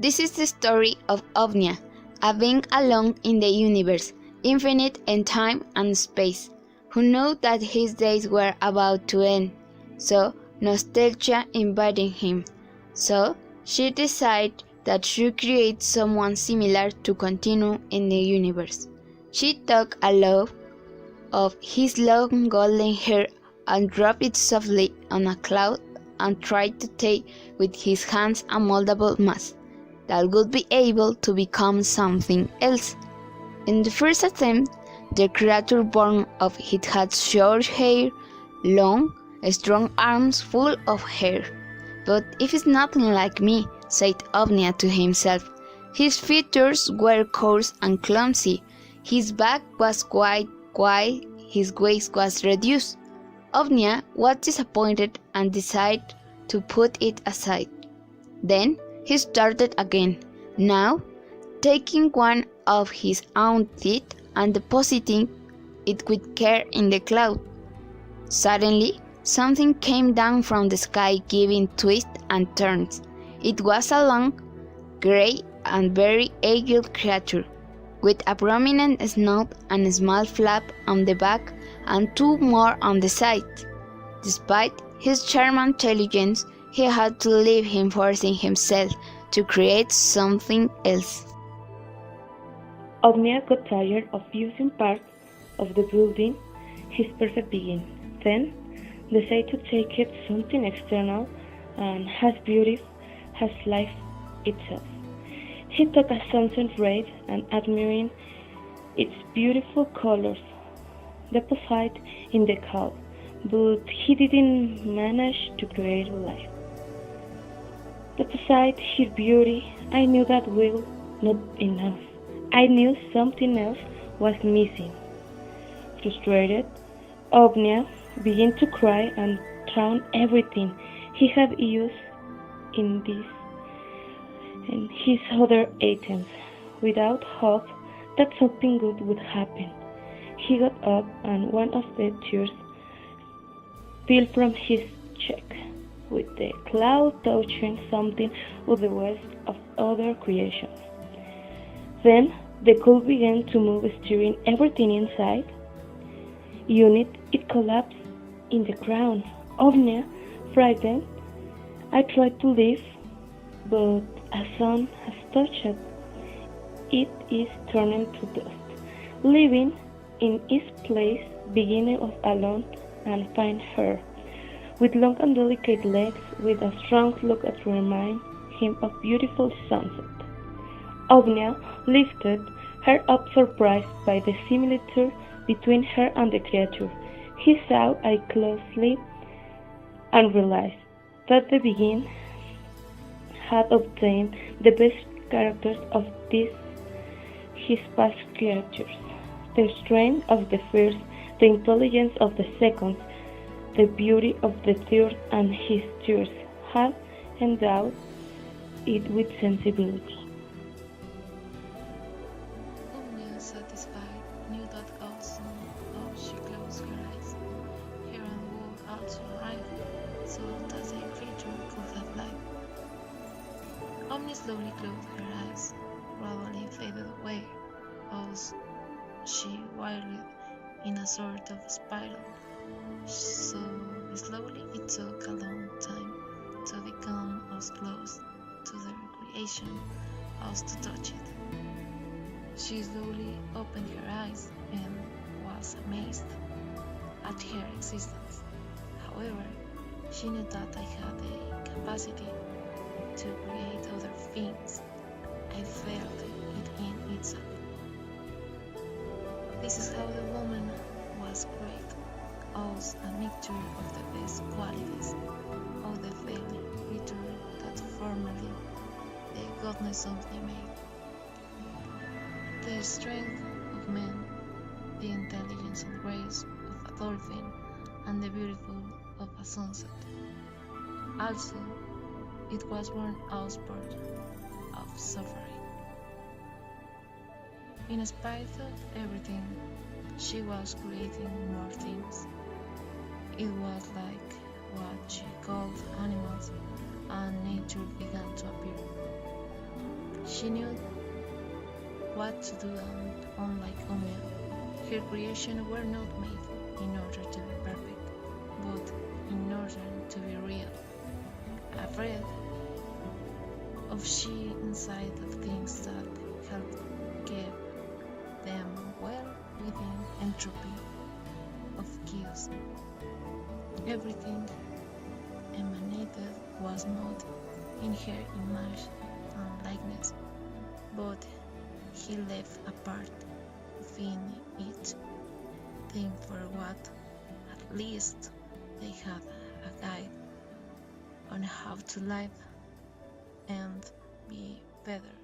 This is the story of Omnia, a being alone in the universe, infinite in time and space, who knew that his days were about to end, so nostalgia invited him. So she decided that she would create someone similar to continue in the universe. She took a lock of his long golden hair and dropped it softly on a cloud and tried to take with his hands a moldable mass that would be able to become something else. In the first attempt, the creature born of it had short hair, long, strong arms full of hair. But it is nothing like me, said Omnia to himself. His features were coarse and clumsy. His back was quite wide, his waist was reduced. Omnia was disappointed and decided to put it aside. Then he started again, now taking one of his own teeth and depositing it with care in the cloud. Suddenly, something came down from the sky, giving twists and turns. It was a long, grey, and very agile creature, with a prominent snout and a small flap on the back and two more on the side. Despite his charming intelligence, he had to leave him, forcing himself to create something else. Omnia got tired of using parts of the building, his perfect being, then decided to take it something external and has beauty, has life itself. He took a sunset ray and admiring its beautiful colors, deposited in the cloud, but he didn't manage to create life. Beside his beauty, I knew that will not enough. I knew something else was missing. Frustrated, Omnia began to cry and throw everything he had used in this and his other items, without hope that something good would happen. He got up and one of the tears fell from his cheek, with the cloud touching something of the west of other creations. Then the cloud began to move, stirring everything inside. Unit, it collapsed in the ground. Omnia, frightened, I tried to leave, but a sun has touched it. It is turning to dust, leaving in its place beginning of alone and fine hair, with long and delicate legs, with a strong look that reminded him of beautiful sunset. Omnia lifted her up, surprised by the similitude between her and the creature. He saw it closely and realized that the being had obtained the best characters of these his past creatures: the strength of the first, the intelligence of the second, the beauty of the third, and his tears had endowed it with sensibility. Omnia, satisfied, knew that also how she closed her eyes. Hair and wool also arrived, so that the creature could have life. Omnia slowly closed her eyes, gradually faded away, as she whirled in a sort of spiral. So slowly it took a long time to become as close to the creation as to touch it. She slowly opened her eyes and was amazed at her existence. However, she knew that I had the capacity to create other things. I felt it in itself. This is how the woman was great, as a mixture of the best qualities of the failing creature that formerly the goddess only made. The strength of man, the intelligence and grace of a dolphin, and the beautiful of a sunset. Also, it was one outburst of suffering. In spite of everything, she was creating more things. It was like what she called animals, and nature began to appear. She knew what to do, and unlike Omnia, her creations were not made in order to be perfect, but in order to be real. Afraid of she inside of things that help keep them well within entropy of chaos. Everything emanated was not in her image and likeness, but he left a part within each thing for what at least they had a guide on how to live and be better.